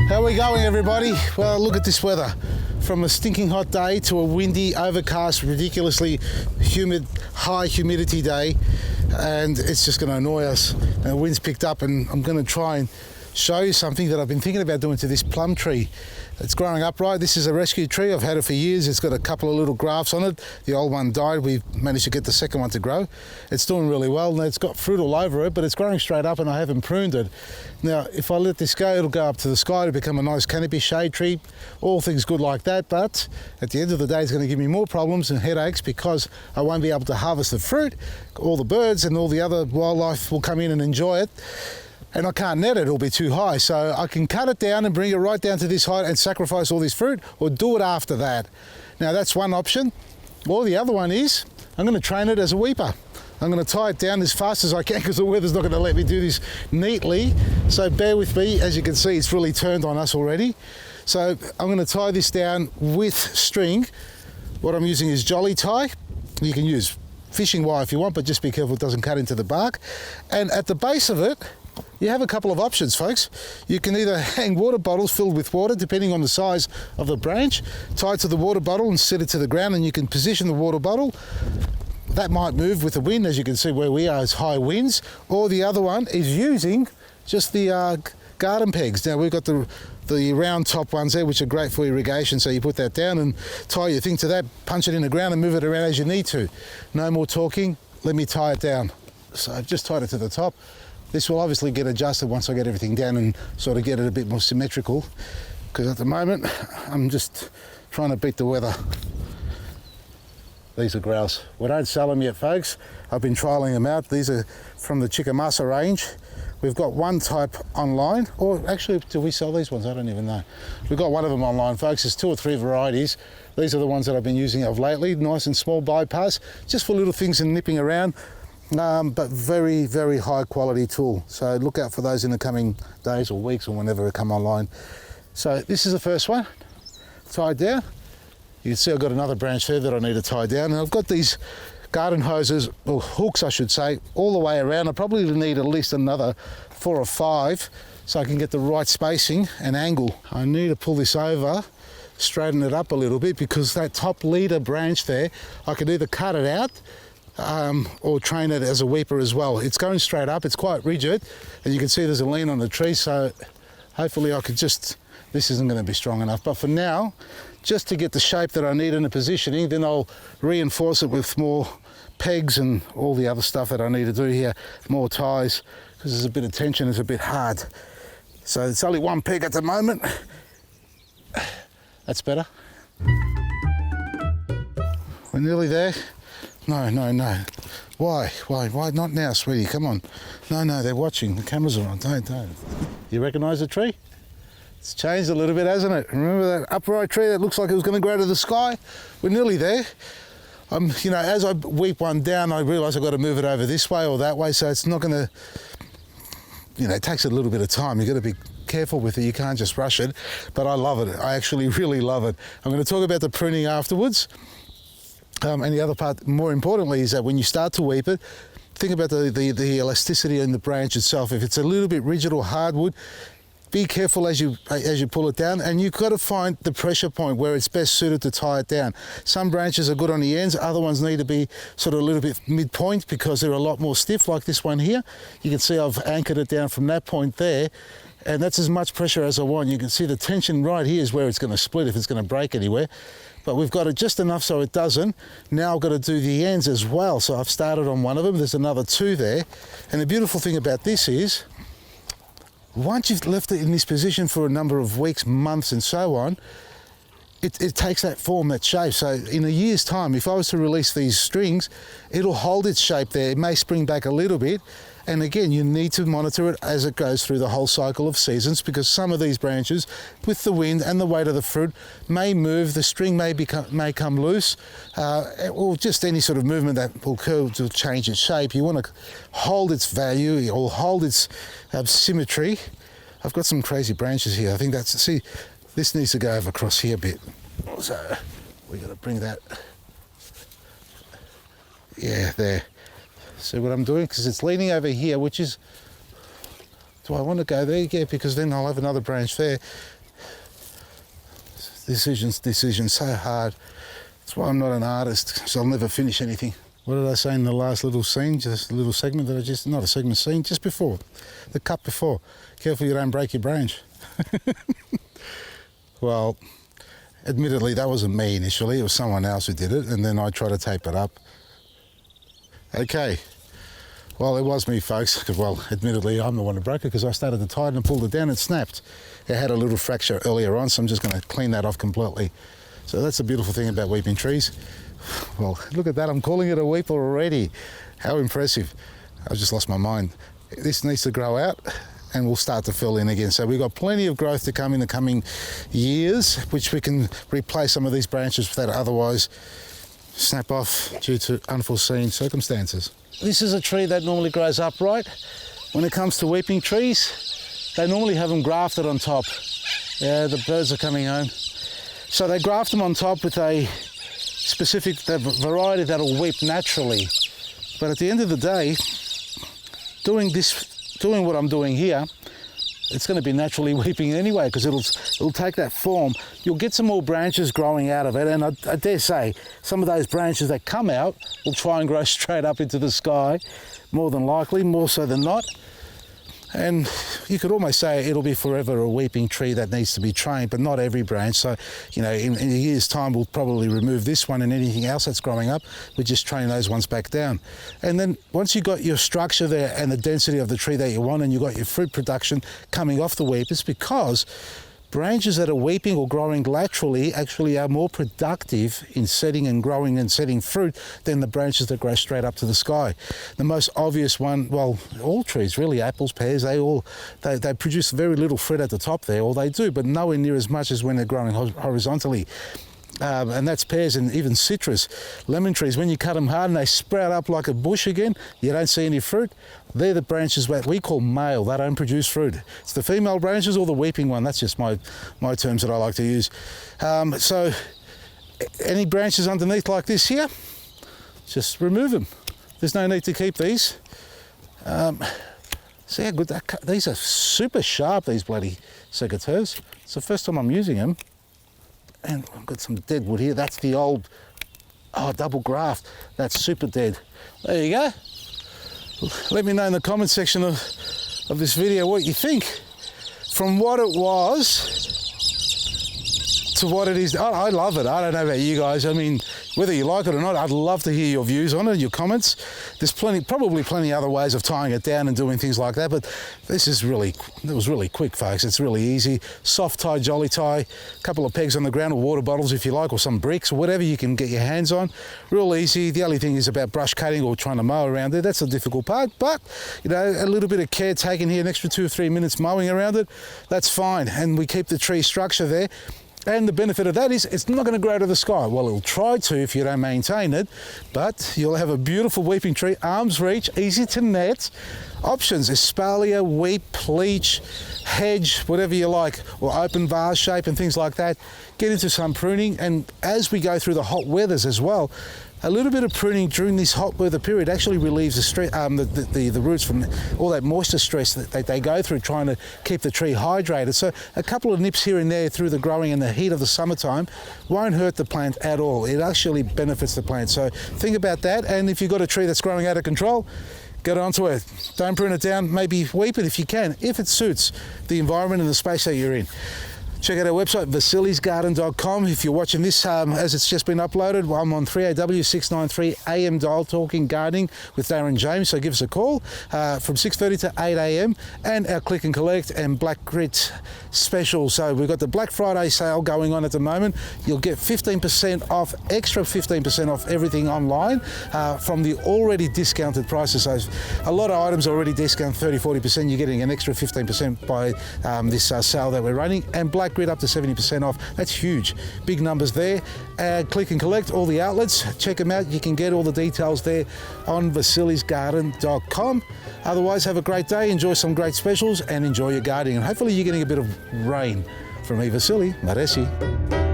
How are we going, everybody? Well, look at this weather. From a stinking hot day to a windy, overcast, ridiculously humid, high humidity day, and it's just going to annoy us. And the wind's picked up, and I'm going to try and show you something that I've been thinking about doing to this plum tree. It's growing upright. This is a rescue tree. I've had it for years. It's got a couple of little grafts on it. The old one died. We've managed to get the second one to grow. It's doing really well, and it's got fruit all over it, but it's growing straight up, and I haven't pruned it. Now, if I let this go, it'll go up to the sky to become a nice canopy shade tree. All things good like that, but at the end of the day, it's going to give me more problems and headaches because I won't be able to harvest the fruit. All the birds and all the other wildlife will come in and enjoy it. And I can't net it, it'll be too high. So I can cut it down and bring it right down to this height and sacrifice all this fruit, or do it after that. Now that's one option. Or the other one is, I'm going to train it as a weeper. I'm going to tie it down as fast as I can because the weather's not going to let me do this neatly. So bear with me. As you can see, it's really turned on us already. So I'm going to tie this down with string. What I'm using is jolly tie. You can use fishing wire if you want, but just be careful it doesn't cut into the bark. And at the base of it, you have a couple of options, folks. You can either hang water bottles filled with water, depending on the size of the branch, tie it to the water bottle and set it to the ground, and you can position the water bottle. That might move with the wind, as you can see where we are, it's high winds. Or the other one is using just the garden pegs. Now we've got the round top ones there, which are great for irrigation, so you put that down and tie your thing to that, punch it in the ground and move it around as you need to. No more talking, let me tie it down. So I've just tied it to the top. This will obviously get adjusted once I get everything down and sort of get it a bit more symmetrical, because at the moment I'm just trying to beat the weather. These are grouse. We don't sell them yet, folks. I've been trialling them out. These are from the Chickamauga range. We've got one type online, or actually, do we sell these ones? I don't even know. We've got one of them online, folks. There's 2 or 3 varieties. These are the ones that I've been using of lately. Nice and small bypass, just for little things and nipping around. But very, very high quality tool. So look out for those in the coming days or weeks or whenever they come online. So this is the first one, tied down. You can see I've got another branch there that I need to tie down. And I've got these garden hoses, or hooks I should say, all the way around. I probably need at least another 4 or 5 so I can get the right spacing and angle. I need to pull this over, straighten it up a little bit, because that top leader branch there, I could either cut it out or train it as a weeper as well. It's going straight up, it's quite rigid, and you can see there's a lean on the tree, so hopefully I could just, this isn't going to be strong enough, but for now, just to get the shape that I need in the positioning, then I'll reinforce it with more pegs and all the other stuff that I need to do here, more ties, because there's a bit of tension, it's a bit hard. So it's only one peg at the moment. That's better. We're nearly there. No. Why not now, sweetie? Come on. No, they're watching. The cameras are on. Don't. You recognise the tree? It's changed a little bit, hasn't it? Remember that upright tree that looks like it was going to grow to the sky? We're nearly there. As I weep one down, I realise I've got to move it over this way or that way, so it's not going to, it takes a little bit of time. You've got to be careful with it. You can't just rush it, but I love it. I actually really love it. I'm going to talk about the pruning afterwards. And the other part, more importantly, is that when you start to weep it, think about the elasticity in the branch itself. If it's a little bit rigid or hardwood, be careful as you pull it down, and you've got to find the pressure point where it's best suited to tie it down. Some branches are good on the ends, other ones need to be sort of a little bit midpoint because they're a lot more stiff, like this one here. You can see I've anchored it down from that point there, and that's as much pressure as I want. You can see the tension right here is where it's going to split if it's going to break anywhere. But we've got it just enough so it doesn't. Now I've got to do the ends as well. So I've started on one of them, there's another 2 there. And the beautiful thing about this is, once you've left it in this position for a number of weeks, months and so on, it takes that form, that shape. So in a year's time, if I was to release these strings, it'll hold its shape there. It may spring back a little bit. And again, you need to monitor it as it goes through the whole cycle of seasons, because some of these branches, with the wind and the weight of the fruit, may move, the string may come loose, or just any sort of movement that will occur to change its shape. You want to hold its value or hold its symmetry. I've got some crazy branches here. I think see, this needs to go over across here a bit. So we've got to bring that, yeah, there. See what I'm doing? Because it's leaning over here, which is, do I want to go there? Yeah, because then I'll have another branch there. decisions, so hard. That's why I'm not an artist, because I'll never finish anything. What did I say in the last little scene, just a little segment that I just, not a segment scene, just before, the cut before. Careful you don't break your branch. Well, admittedly, that wasn't me initially, it was someone else who did it, and then I tried to tape it up. Okay, well, it was me, folks, because, well, admittedly, I'm the one who broke it, because I started to tighten and pulled it down and it snapped. It had a little fracture earlier on, so I'm just going to clean that off completely. So that's the beautiful thing about weeping trees. Well, look at that, I'm calling it a weeper already. How impressive. I just lost my mind. This needs to grow out and we'll start to fill in again. So we've got plenty of growth to come in the coming years, which we can replace some of these branches that otherwise snap off due to unforeseen circumstances. This is a tree that normally grows upright. When it comes to weeping trees, they normally have them grafted on top. Yeah, the birds are coming home. So they graft them on top with a specific variety that'll weep naturally. But at the end of the day, doing what I'm doing here, it's going to be naturally weeping anyway, because it'll take that form. You'll get some more branches growing out of it, and I dare say some of those branches that come out will try and grow straight up into the sky, more than likely, more so than not. And you could almost say it'll be forever a weeping tree that needs to be trained, but not every branch. So, you know, in a year's time, we'll probably remove this one and anything else that's growing up. We just train those ones back down. And then once you've got your structure there and the density of the tree that you want, and you've got your fruit production coming off the weep, it's because branches that are weeping or growing laterally actually are more productive in setting and growing and setting fruit than the branches that grow straight up to the sky. The most obvious one, well, all trees really, apples, pears, they produce very little fruit at the top there, or they do, but nowhere near as much as when they're growing horizontally. And that's pears and even citrus. Lemon trees, when you cut them hard and they sprout up like a bush again, you don't see any fruit. They're the branches that we call male, they don't produce fruit. It's the female branches or the weeping one, that's just my terms that I like to use. So any branches underneath like this here, just remove them. There's no need to keep these. See how good that these are super sharp, these bloody secateurs. It's the first time I'm using them. And I've got some dead wood here. That's the old, double graft. That's super dead. There you go. Let me know in the comment section of this video what you think. From what it was to what it is. I love it. I don't know about you guys. I mean, whether you like it or not, I'd love to hear your views on it, your comments. There's probably plenty other ways of tying it down and doing things like that, but it was really quick, folks. It's really easy. Soft tie, jolly tie, a couple of pegs on the ground, or water bottles if you like, or some bricks, or whatever you can get your hands on. Real easy. The only thing is about brush cutting or trying to mow around it. That's the difficult part, but you know, a little bit of care taken here, an extra 2 or 3 minutes mowing around it, that's fine. And we keep the tree structure there. And the benefit of that is it's not going to grow to the sky. Well, it'll try to if you don't maintain it, but you'll have a beautiful weeping tree, arm's reach, easy to net. Options, espalier, weep, pleach, hedge, whatever you like, or open vase shape and things like that. Get into some pruning, and as we go through the hot weathers as well, a little bit of pruning during this hot weather period actually relieves the stress, the roots from all that moisture stress that they go through trying to keep the tree hydrated. So a couple of nips here and there through the growing and the heat of the summertime won't hurt the plant at all. It actually benefits the plant. So think about that. And if you've got a tree that's growing out of control, get onto it. Don't prune it down. Maybe weep it if you can, if it suits the environment and the space that you're in. Check out our website, vasilisgarden.com. If you're watching this as it's just been uploaded, I'm on 3AW 693 AM dial talking gardening with Darren James, so give us a call from 6:30 to 8 AM, and our click and collect and black grit special. So we've got the Black Friday sale going on at the moment. You'll get 15% off, extra 15% off everything online from the already discounted prices. So a lot of items are already discounted 30-40%. You're getting an extra 15% by this sale that we're running, and black grid up to 70% off. That's huge. Big numbers there. Click and collect, all the outlets. Check them out. You can get all the details there on vasilisgarden.com. Otherwise, have a great day, enjoy some great specials, and enjoy your gardening. And hopefully you're getting a bit of rain from me, Vasili. Maresi.